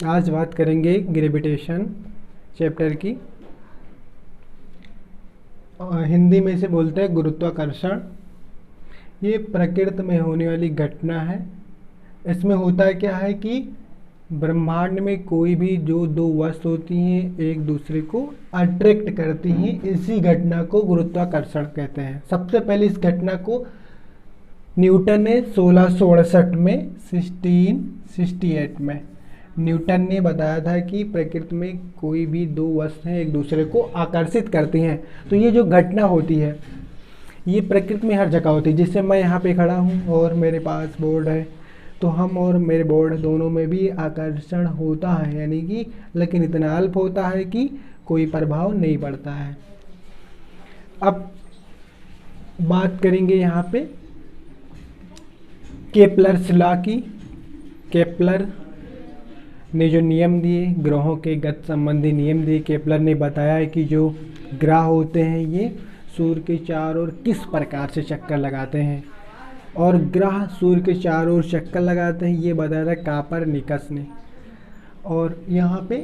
आज बात करेंगे ग्रेविटेशन चैप्टर की। हिंदी में इसे बोलते हैं गुरुत्वाकर्षण। ये प्रकृति में होने वाली घटना है। इसमें होता क्या है कि ब्रह्मांड में कोई भी जो दो वस्तु होती हैं एक दूसरे को अट्रैक्ट करती हैं, इसी घटना को गुरुत्वाकर्षण कहते हैं। सबसे पहले इस घटना को न्यूटन ने 1668 में 1668 में न्यूटन ने बताया था कि प्रकृति में कोई भी दो वस्तुएं एक दूसरे को आकर्षित करती हैं। तो ये जो घटना होती है ये प्रकृति में हर जगह होती है। जैसे मैं यहाँ पे खड़ा हूँ और मेरे पास बोर्ड है, तो हम और मेरे बोर्ड दोनों में भी आकर्षण होता है, यानी कि लेकिन इतना अल्प होता है कि कोई प्रभाव नहीं पड़ता है। अब बात करेंगे यहाँ पे केपलर्स लॉ की। केपलर ने जो नियम दिए, ग्रहों के गति संबंधी नियम दिए, केपलर ने बताया है कि जो ग्रह होते हैं ये सूर्य के चारों ओर किस प्रकार से चक्कर लगाते हैं, और ग्रह सूर्य के चारों ओर चक्कर लगाते हैं ये बताया था कोपरनिकस ने। और यहाँ पे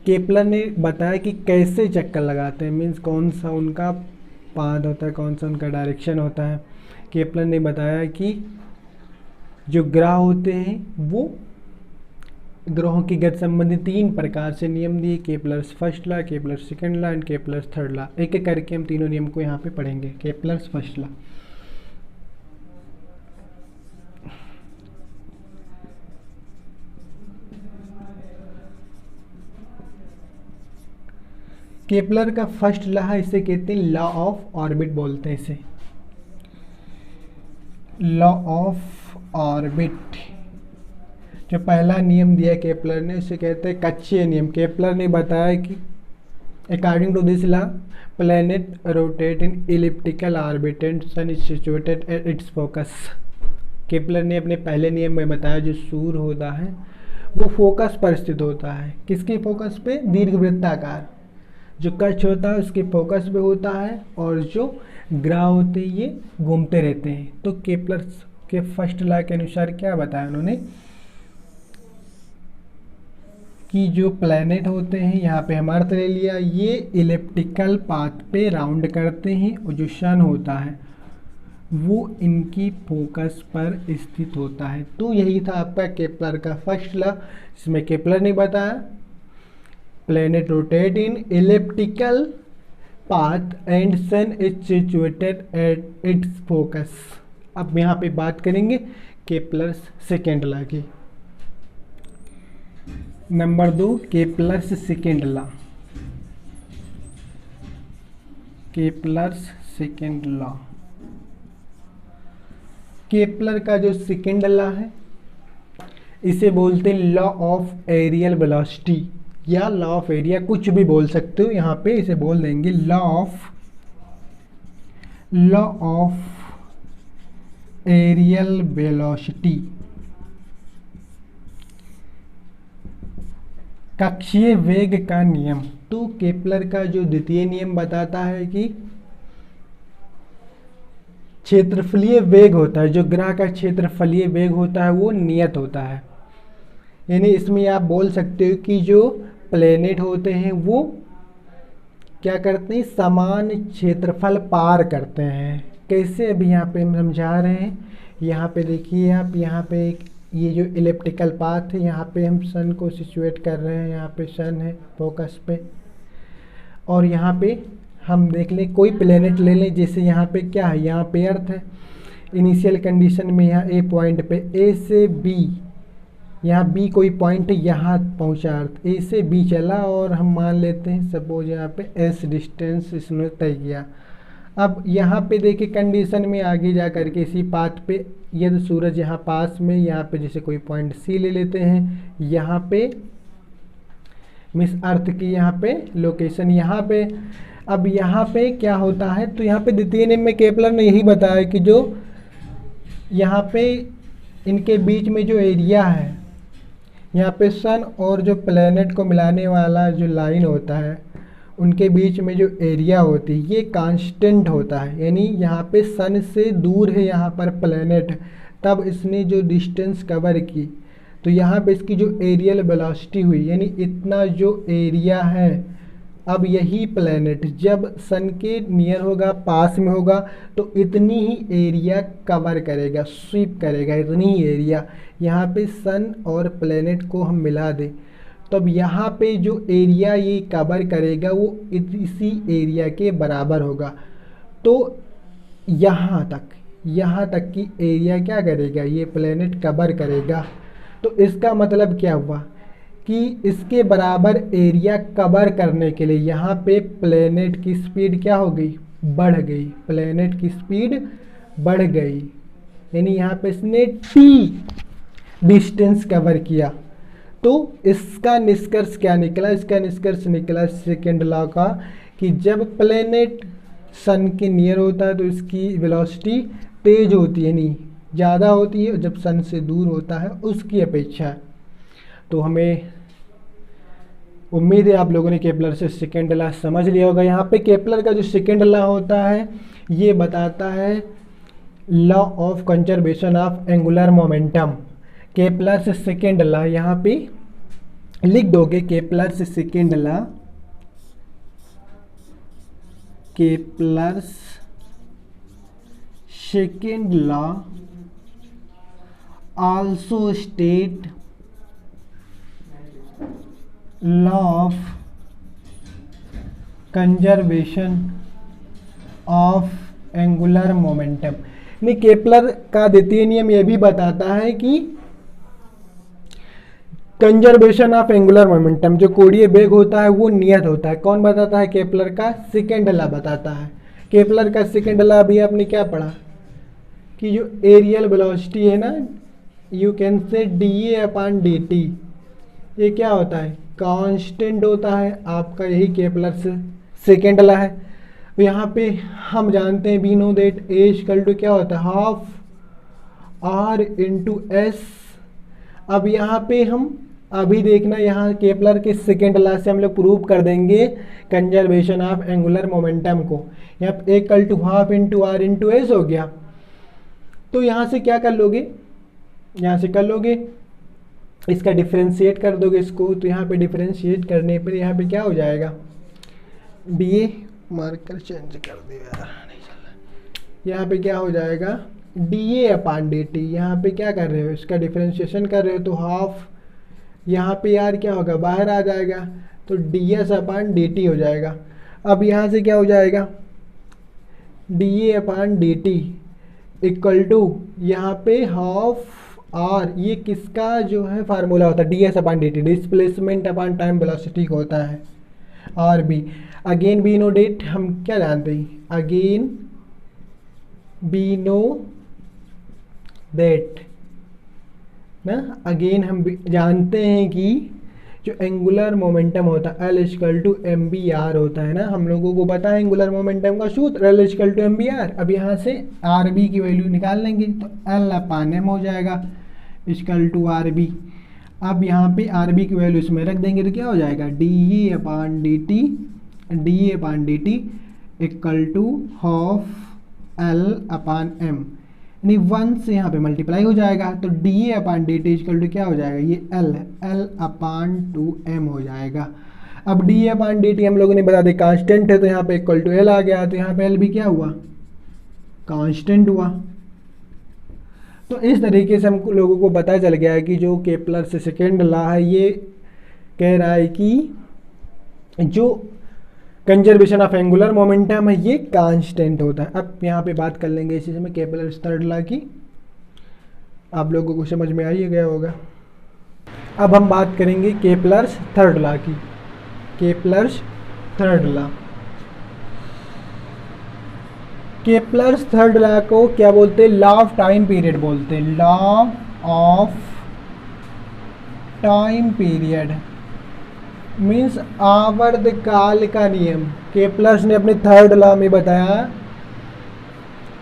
केपलर ने बताया कि कैसे चक्कर लगाते हैं, मीन्स कौन सा उनका पाथ होता है, कौन सा उनका डायरेक्शन होता है। केपलर ने बताया कि जो ग्रह होते हैं वो ग्रहों की गति संबंधी 3 प्रकार से नियम दिए, Kepler's first law, Kepler's second law and Kepler's third law. एक एक करके हम तीनों नियम को यहाँ पे पढ़ेंगे। Kepler's first law. केपलर का फर्स्ट लॉ है, इसे कहते हैं लॉ ऑफ ऑर्बिट बोलते हैं इसे, लॉ ऑफ ऑर्बिट। जो पहला नियम दिया केपलर ने उसे कहते हैं कक्षीय नियम। केपलर ने बताया कि according to this law planet rotate in elliptical orbit and sun is situated at its focus. Kepler ने अपने पहले नियम में बताया जो सूर्य होता है वो फोकस पर स्थित होता है। किसके फोकस पे? दीर्घवृत्ताकार। जो कक्ष होता है उसके फोकस पे होता है, और जो ग्रह होते हैं ये घूमते रहते हैं। तो केपलर के फर्स्ट लॉ के अनुसार क्या बताया उन्होंने कि जो प्लैनेट होते हैं, यहाँ पे हम अर्थ ले लिया, ये इलिप्टिकल पाथ पे राउंड करते हैं, और जो सन होता है वो इनकी फोकस पर स्थित होता है। तो यही था आपका केपलर का फर्स्ट लॉ, जिसमें केपलर ने बताया planet rotate in elliptical path and sun is situated at its focus. अब यहाँ पे बात करेंगे केपलर्स सेकेंड लॉ की। Number 2 Kepler's second law. Kepler's second law, Kepler का जो सेकेंड लॉ है इसे बोलते हैं लॉ ऑफ एरियल वेलोसिटी या लॉ ऑफ एरिया, कुछ भी बोल सकते हो। यहाँ पे इसे बोल देंगे लॉ ऑफ एरियल वेलोसिटी, कक्षीय वेग का नियम। तो केपलर का जो द्वितीय नियम बताता है कि क्षेत्रफलीय वेग होता है, जो ग्रह का क्षेत्रफलीय वेग होता है वो नियत होता है। यानी इसमें आप बोल सकते हो कि जो प्लेनेट होते हैं वो क्या करते हैं, समान क्षेत्रफल पार करते हैं। कैसे? अभी यहाँ पे हम समझा रहे हैं। यहाँ पे देखिए आप, यहाँ पे एक ये जो इलिप्टिकल पाथ है, यहाँ पे हम सन को सिचुएट कर रहे हैं, यहाँ पे सन है फोकस पे, और यहाँ पे हम देख लें कोई प्लेनेट ले लें, जैसे यहाँ पे क्या है, यहाँ पे अर्थ है। इनिशियल कंडीशन में यहाँ ए पॉइंट पे ए से बी, यहाँ बी कोई पॉइंट है, यहाँ पहुँचा अर्थ, ए से बी चला, और हम मान लेते हैं सपोज यहाँ पे एस डिस्टेंस इसने तय किया। अब यहाँ पे देखिए कंडीशन में आगे जा करके इसी पाथ पे यदि सूरज यहाँ पास में, यहाँ पे जैसे कोई पॉइंट सी ले लेते हैं, यहाँ पे मिस अर्थ की यहाँ पे लोकेशन यहाँ पे। अब यहाँ पे क्या होता है, तो यहाँ पे द्वितीय नियम में केपलर ने यही बताया कि जो यहाँ पे इनके बीच में जो एरिया है, यहाँ पे सन और जो प्लेनेट को मिलाने वाला जो लाइन होता है उनके बीच में जो एरिया होती है ये कांस्टेंट होता है। यानी यहाँ पे सन से दूर है यहाँ पर प्लेनेट, तब इसने जो डिस्टेंस कवर की तो यहाँ पे इसकी जो एरियल वेलोसिटी हुई, यानी इतना जो एरिया है, अब यही प्लेनेट जब सन के नियर होगा, पास में होगा, तो इतनी ही एरिया कवर करेगा, स्वीप करेगा, इतनी ही एरिया। यहाँ पे सन और प्लेनेट को हम मिला दें तो अब यहाँ पे जो एरिया ये कवर करेगा वो इसी एरिया के बराबर होगा। तो यहाँ तक की एरिया क्या करेगा, ये प्लेनेट कवर करेगा। तो इसका मतलब क्या हुआ कि इसके बराबर एरिया कवर करने के लिए यहाँ पे प्लेनेट की स्पीड क्या हो गई, बढ़ गई। प्लेनेट की स्पीड बढ़ गई, यानी यहाँ पे इसने टी डिस्टेंस कवर किया। तो इसका निष्कर्ष क्या निकला, इसका निष्कर्ष निकला सेकेंड लॉ का कि जब प्लेनेट सन के नियर होता है तो इसकी वेलोसिटी तेज होती है, नहीं ज़्यादा होती है, जब सन से दूर होता है उसकी अपेक्षा। तो हमें उम्मीद है आप लोगों ने केपलर से सेकेंड लॉ समझ लिया होगा। यहाँ पे केपलर का जो सेकेंड लॉ होता है ये बताता है law of conservation of angular momentum. Kepler से सेकेंड लॉ यहाँ पे लिख दोगे, केपलर से second law, Kepler second law also state law of conservation of angular momentum. नहीं, केपलर का द्वितीय नियम यह भी बताता है कि कंजर्वेशन ऑफ एंगुलर मोमेंटम, जो कोणीय वेग होता है वो नियत होता है। कौन बताता है, केपलर का सेकेंड लॉ बताता है। केपलर का सेकेंड लॉ अभी आपने क्या पढ़ा कि जो एरियल वेलोसिटी है ना, यू कैन से dA/dt, ये क्या होता है, कांस्टेंट होता है। आपका यही केपलर से सेकेंड लॉ है। तो यहाँ पे हम जानते हैं, we know that A equal to क्या होता है, हाफ R इंटू S। अब यहाँ पे हम अभी देखना, यहाँ केपलर के सेकेंड लॉ से हम लोग प्रूव कर देंगे कंजर्वेशन ऑफ एंगुलर मोमेंटम को। यहाँ पे A equal to half into R into S हो गया। तो यहाँ से क्या कर लोगे, यहाँ से कर लोगे, इसका डिफ्रेंशिएट कर दोगे इसको। तो यहाँ पे डिफ्रेंशिएट करने पर यहाँ पे क्या हो जाएगा, DA, मार्कर चेंज कर दिया यार, नहीं चल रहा। यहाँ पे क्या हो जाएगा, dA/dt। यहाँ पे क्या कर रहे हो, इसका डिफ्रेंशिएशन कर रहे हो, तो हाफ यहाँ पे यार क्या होगा, बाहर आ जाएगा, तो ds/dt हो जाएगा। अब यहाँ से क्या हो जाएगा, dA/dt इक्वल टू यहाँ पे हाफ R, ये किसका जो है फार्मूला होता है, ds/dt, displacement upon time velocity का होता है, RB। Again we know that, हम क्या जानते हैं, अगेन वी नो दैट ना, अगेन हम जानते हैं कि जो एंगुलर मोमेंटम होता है L इक्वल टू mvr होता है ना। हम लोगों को पता है एंगुलर मोमेंटम का सूत्र L इक्वल टू mvr। अब यहाँ से RB की वैल्यू निकाल लेंगे, तो L/m हो जाएगा इक्वल टू RB। अब यहाँ पे RB की वैल्यू इसमें रख देंगे तो क्या हो जाएगा, dA/dt equal to half L/m, यानी 1 से यहाँ पे मल्टीप्लाई हो जाएगा। तो dA/dt इक्वल टू क्या हो जाएगा, ये L/2m हो जाएगा। अब dA/dt हम लोगों ने बता दें कांस्टेंट है, तो यहाँ पे इक्वल टू L आ गया, तो यहाँ पे L भी क्या हुआ, कांस्टेंट हुआ। तो इस तरीके से हम लोगों को पता चल गया है कि जो केपलर से सेकेंड लॉ है ये कह रहा है कि जो कंजर्वेशन ऑफ एंगुलर मोमेंटम है ये कांस्टेंट होता है। अब यहाँ पे बात कर लेंगे इसी में केपलर थर्ड लॉ की, आप लोगों को समझ में आ ही गया होगा। अब हम बात करेंगे केपलर्स थर्ड लॉ की। Kepler's third law, Kepler's third law को क्या बोलते हैं, लॉ ऑफ टाइम पीरियड बोलते हैं। Law of time period means आवर्तकाल का नियम। केपलर्स ने अपने थर्ड लॉ में बताया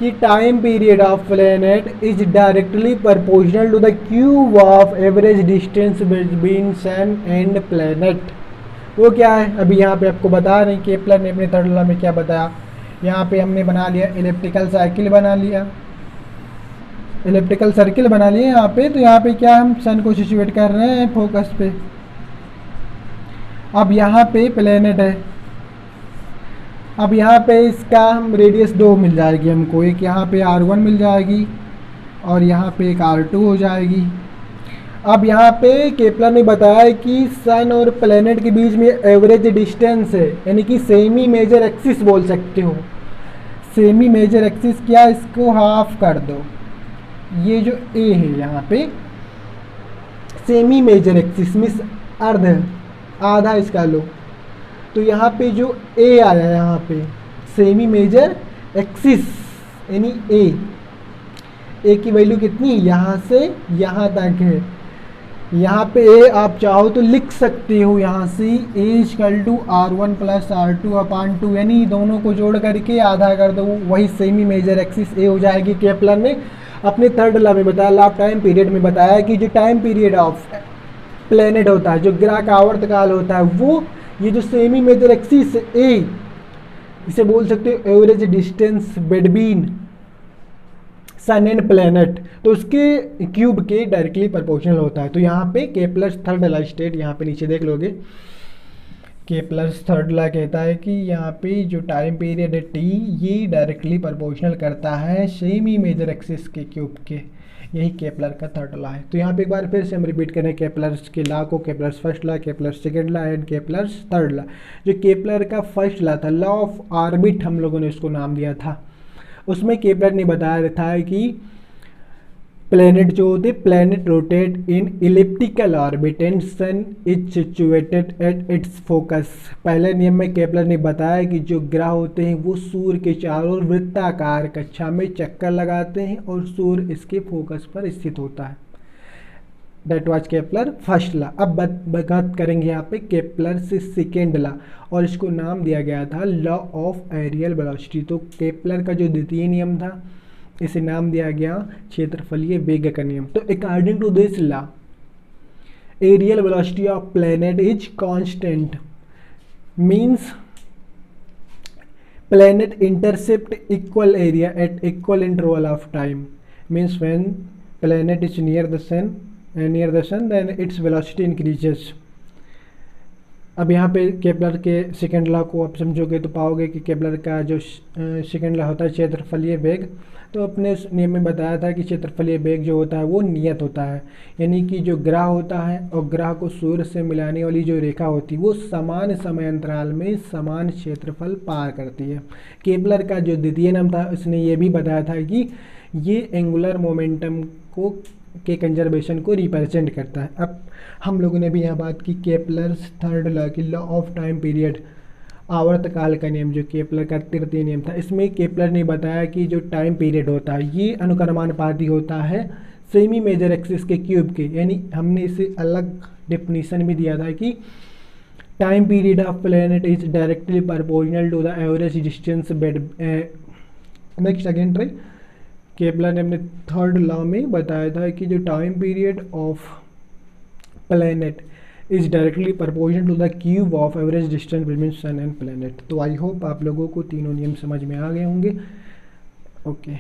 कि time period of planet is directly proportional to the cube of average distance between sun and planet. वो क्या है, अभी यहाँ पे आपको बता रहे हैं केपलर ने अपने थर्ड लॉ में क्या बताया। यहाँ पे हमने बना लिया इलिप्टिकल साइकिल बना लिया, इलेप्टिकल सर्किल बना लिए यहाँ पे। तो यहाँ पे क्या हम सन को सिचुएट कर रहे हैं फोकस पे। अब यहाँ पे प्लेनेट है। अब यहाँ पे इसका हम रेडियस 2 मिल जाएगी हमको, एक यहाँ पे R1 मिल जाएगी और यहाँ पे एक R2 हो जाएगी। अब यहाँ पे केपलर ने बताया कि सन और प्लेनेट के बीच में एवरेज डिस्टेंस है, यानी कि सेमी मेजर एक्सिस बोल सकते हो। सेमी मेजर एक्सिस क्या, इसको हाफ कर दो, ये जो ए है यहाँ पे सेमी मेजर एक्सिस मीन्स अर्ध, आधा इसका लो। तो यहाँ पे जो ए आया है यहाँ पे सेमी मेजर एक्सिस यानी ए की वैल्यू कितनी, यहाँ से यहाँ तक है। यहाँ पे ए आप चाहो तो लिख सकते हो यहाँ से A=R1 + R2/2, यानी दोनों को जोड़ करके आधा कर दो, वही सेमी मेजर एक्सिस ए हो जाएगी। केपलर ने अपने थर्ड लॉ में बताया, लॉ ऑफ टाइम पीरियड में बताया कि जो टाइम पीरियड ऑफ प्लेनेट होता है, जो ग्रह का आवर्तकाल होता है, वो ये जो सेमी मेजर एक्सिस ए, इसे बोल सकते हो average distance between sun and planet, तो उसके क्यूब के डायरेक्टली प्रोपोर्शनल होता है। तो यहाँ पे केपलर्स थर्ड लॉ स्टेट, यहाँ पे नीचे देख लोगे, केपलर्स थर्ड लॉ कहता है कि यहाँ पे जो टाइम पीरियड है टी, ये डायरेक्टली प्रोपोर्शनल करता है सेमी मेजर एक्सिस के क्यूब के। यही केपलर का थर्ड लॉ है। तो यहाँ पे एक बार फिर से हम रिपीट करें केपलर्स के लॉ को, Kepler's first law, Kepler's second law and Kepler's third law. जो केपलर का फर्स्ट लॉ था, लॉ ऑफ ऑर्बिट हम लोगों ने उसको नाम दिया था, उसमें केपलर ने बताया था कि प्लेनेट जो होते, planet rotate in elliptical orbit and sun is situated at its focus. पहले नियम में केपलर ने बताया कि जो ग्रह होते हैं वो सूर्य के चारों ओर वृत्ताकार कक्षा में चक्कर लगाते हैं और सूर्य इसके फोकस पर स्थित होता है। That was Kepler first law. अब बात करेंगे यहाँ पे केपलर से सेकेंड लॉ, और इसको नाम दिया गया था लॉ ऑफ एरियल वेलोसिटी। तो केपलर का जो द्वितीय नियम था, इसे नाम दिया गया क्षेत्रफलीय वेग का नियम। तो according to this law, areal velocity of planet is constant, means planet intercept equal area at equal interval of time, means when planet is near the sun then its velocity increases. अब यहाँ पे Kepler के second law को आप समझोगे तो पाओगे कि केपलर का जो सेकेंड लॉ होता है क्षेत्रफलीय वेग, तो अपने नियम में बताया था कि क्षेत्रफलीय वेग जो होता है वो नियत होता है, यानी कि जो ग्रह होता है और ग्रह को सूर्य से मिलाने वाली जो रेखा होती है वो समान समय अंतराल में समान क्षेत्रफल पार करती है। केपलर का जो द्वितीय नियम था, उसने ये भी बताया था कि ये एंगुलर मोमेंटम को के कंजर्वेशन को रिप्रेजेंट करता है। अब हम लोगों ने भी यहाँ बात की केपलर्स थर्ड लॉ की, लॉ ऑफ टाइम पीरियड, आवर्तकाल का नियम, जो केपलर का तृतीय नियम था। इसमें केपलर ने बताया कि जो टाइम पीरियड होता है ये अनुक्रमानुपाती होता है सेमी मेजर एक्सिस के क्यूब के, यानी हमने इसे अलग डेफिनेशन भी दिया था कि time period of planet is directly proportional to the average distance next again try. Kepler ने अपने थर्ड लॉ में बताया था कि जो time period of planet is directly proportional to the cube of average distance between sun and planet. तो I hope आप लोगों को तीनों नियम समझ में आ गए होंगे। ओके।